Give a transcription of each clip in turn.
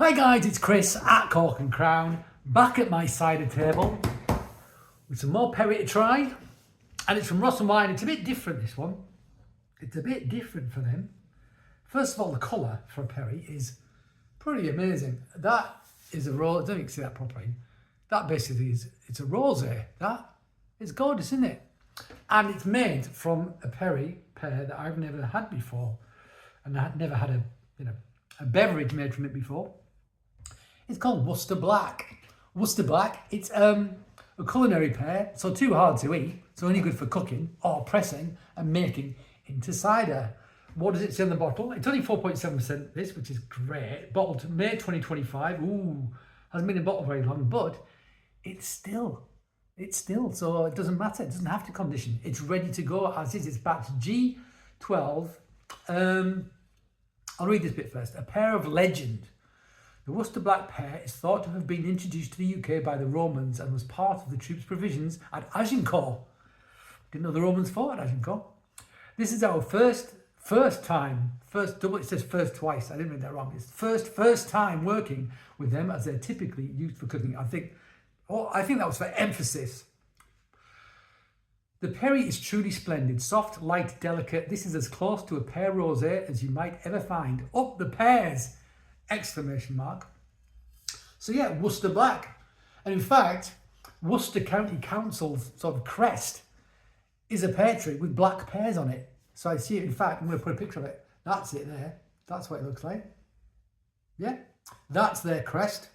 Hi guys, it's Chris at Cork and Crown, back at my cider table with some more perry to try. And it's from Ross-on-Wye, and it's a bit different, this one. It's a bit different for them. First of all, the colour for a perry is pretty amazing. That is a rose, I don't think you can see that properly. That basically is, it's a rosé. That is gorgeous, isn't it? And it's made from a perry pear that I've never had before. And I had never had a beverage made from it before. It's called Worcester Black. Worcester Black, it's a culinary pear, so too hard to eat. It's only good for cooking or pressing and making into cider. What does it say on the bottle? It's only 4.7% this, which is great. Bottled May 2025. Ooh, hasn't been in bottle very long, but it's still, so it doesn't matter. It doesn't have to condition. It's ready to go as is. It's batch G12. I'll read this bit first. A pear of legend. The Worcester Black pear is thought to have been introduced to the UK by the Romans and was part of the troops' provisions at Agincourt. Didn't know the Romans fought at Agincourt. This is our first time, it says first twice, I didn't read that wrong. It's first time working with them as they're typically used for cooking. I think that was for emphasis. The perry is truly splendid, soft, light, delicate. This is as close to a pear rosé as you might ever find. Up the pears! Exclamation mark. So yeah, Worcester Black. And in fact, Worcester County Council's sort of crest is a pear tree with black pears on it. So I see it, in fact, I'm going to put a picture of it. That's it there. That's what it looks like. Yeah, that's their crest.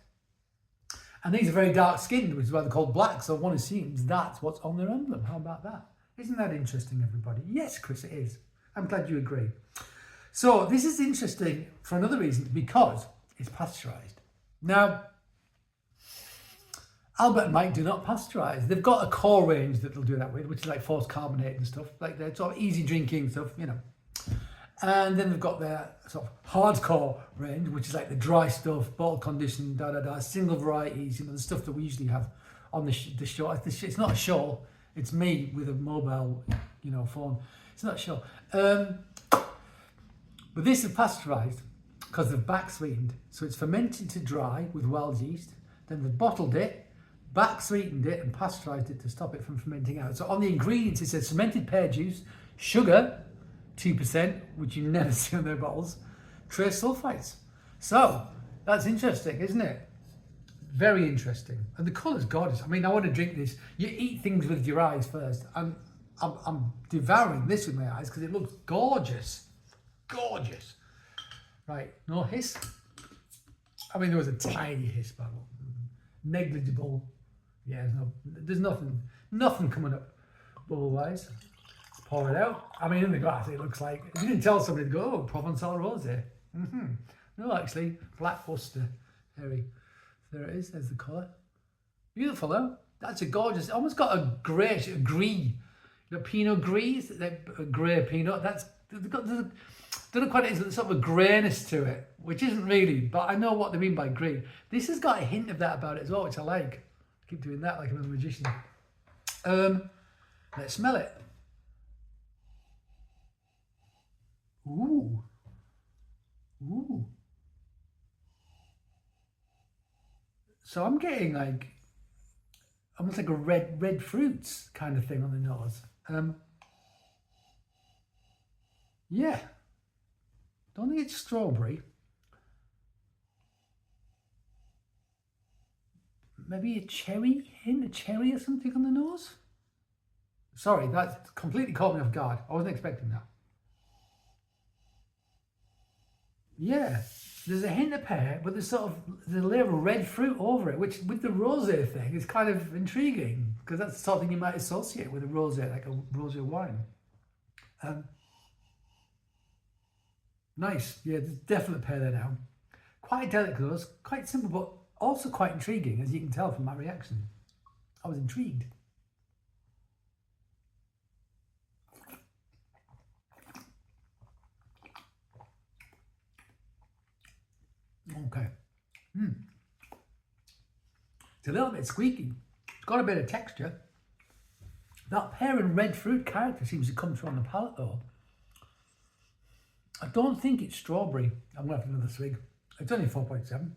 And these are very dark skinned, which is why they're called black. So one assumes that's what's on their emblem. How about that? Isn't that interesting, everybody? Yes, Chris, it is. I'm glad you agree. So this is interesting for another reason, because it's pasteurised. Now, Albert and Mike do not pasteurize. They've got a core range that they'll do that with, which is like forced carbonate and stuff, like they're sort of easy drinking stuff, you know. And then they've got their sort of hardcore range, which is like the dry stuff, bottle conditioned, single varieties, you know, the stuff that we usually have on the show. It's not a show, it's me with a mobile, you know, phone. It's not a show. But this is pasteurised because they've back sweetened. So it's fermented to dry with wild yeast. Then they've bottled it, back sweetened it and pasteurised it to stop it from fermenting out. So on the ingredients it says fermented pear juice, sugar, 2%, which you never see on their bottles, trace sulfites. So that's interesting, isn't it? Very interesting. And the colour's gorgeous. I mean, I want to drink this. You eat things with your eyes first. I'm devouring this with my eyes because it looks gorgeous. Gorgeous. Right, no hiss. I mean, there was a tiny hiss, but negligible. Yeah, there's nothing coming up bubble-wise. Pour it out. I mean, in the glass, it looks like, if you didn't tell somebody to go, oh, Provençal rosé. No, actually, Black Worcester, Harry. There it is, there's the colour. Beautiful, though. That's a gorgeous, almost got a greyish, a gris. You know, Pinot Gris, a grey Pinot. Don't know quite, it's sort of a greyness to it, which isn't really, but I know what they mean by grey. This has got a hint of that about it as well, which I like. I keep doing that like I'm a magician. Let's smell it. Ooh. Ooh. So I'm getting like, almost like a red fruits kind of thing on the nose. Yeah. Don't think it's strawberry. Maybe a cherry, hint of cherry or something on the nose? Sorry, that completely caught me off guard. I wasn't expecting that. Yeah, there's a hint of pear, but there's a layer of red fruit over it, which with the rosé thing is kind of intriguing, because that's something you might associate with a rosé, like a rosé wine. Nice, yeah, there's definite pear there now. Quite delicate though, quite simple, but also quite intriguing, as you can tell from my reaction. I was intrigued. Okay. It's a little bit squeaky. It's got a bit of texture. That pear and red fruit character seems to come through on the palate though. I don't think it's strawberry. I'm going to have another swig. It's only 4.7.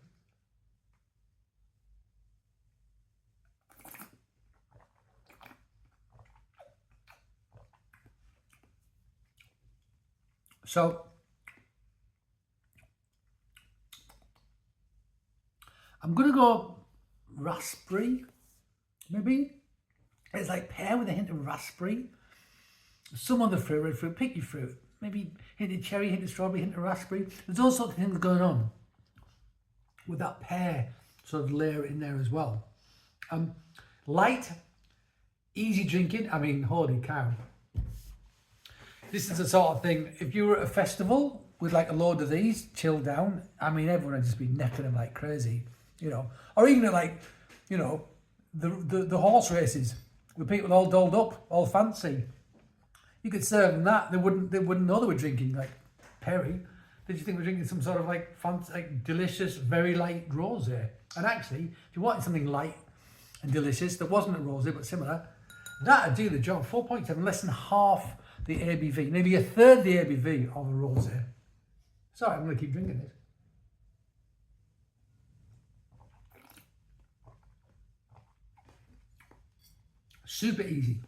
So I'm gonna go raspberry, maybe. It's like pear with a hint of raspberry. Some other fruit, red fruit, pick your fruit. Maybe hint of cherry, hint of strawberry, hint of raspberry. There's all sorts of things going on with that pear sort of layer in there as well. Light, easy drinking. I mean, holy cow. This is the sort of thing, if you were at a festival with like a load of these, chilled down, I mean, everyone would just be necking them like crazy, you know. Or even at like, you know, the horse races with people all dolled up, all fancy. You could serve them that, they wouldn't know they were drinking like perry. Did you think we're drinking some sort of like fancy, like delicious, very light rosé? And actually, if you wanted something light and delicious that wasn't a rosé but similar, that'd do the job. 4.7, less than half the ABV, nearly a third the ABV of a rosé. Sorry, I'm going to keep drinking this. Super easy.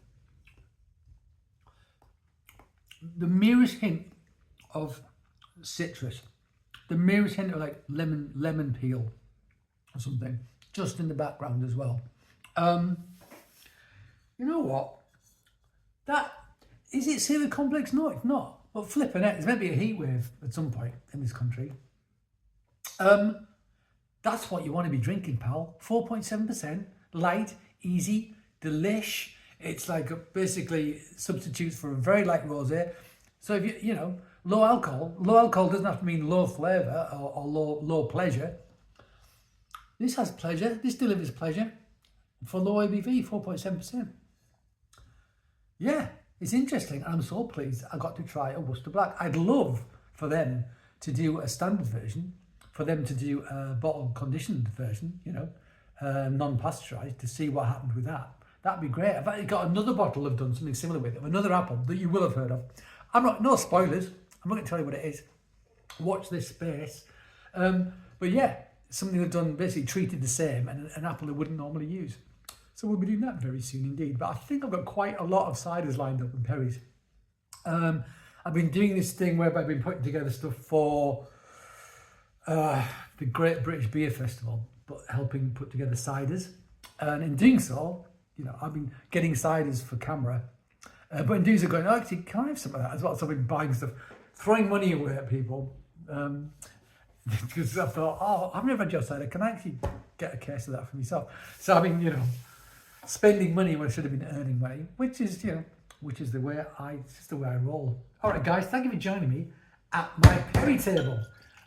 The merest hint of citrus, the merest hint of like lemon peel or something, just in the background as well. You know what? That is it super complex? No, it's not. But flipping it, there's meant to be a heat wave at some point in this country. That's what you want to be drinking, pal. 4.7%, light, easy, delish. It's like basically substitutes for a very light rosé. So if you know, low alcohol doesn't have to mean low flavour or low pleasure. This has pleasure. This delivers pleasure for low ABV, 4.7%. Yeah, it's interesting. I'm so pleased I got to try a Worcester Black. I'd love for them to do a standard version, for them to do a bottle conditioned version, you know, non-pasteurised, to see what happened with that. That'd be great. I've actually got another bottle I've done something similar with, of another apple that you will have heard of. No spoilers. I'm not going to tell you what it is. Watch this space. But yeah, something they've done, basically treated the same, and an apple they wouldn't normally use. So we'll be doing that very soon indeed. But I think I've got quite a lot of ciders lined up and perries. I've been doing this thing whereby I've been putting together stuff for the Great British Beer Festival, but helping put together ciders. And in doing so, you know, I've been getting ciders for camera. But in doing so, going, oh, actually, can I have some of that as well? So I've been buying stuff, throwing money away at people. Because I thought, oh, I've never had your cider. Can I actually get a case of that for myself? So I've been, you know, spending money when I should have been earning money, which is the way I roll. All right, guys, thank you for joining me at my perry table.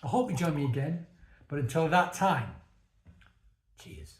I hope you join me again. But until that time, cheers.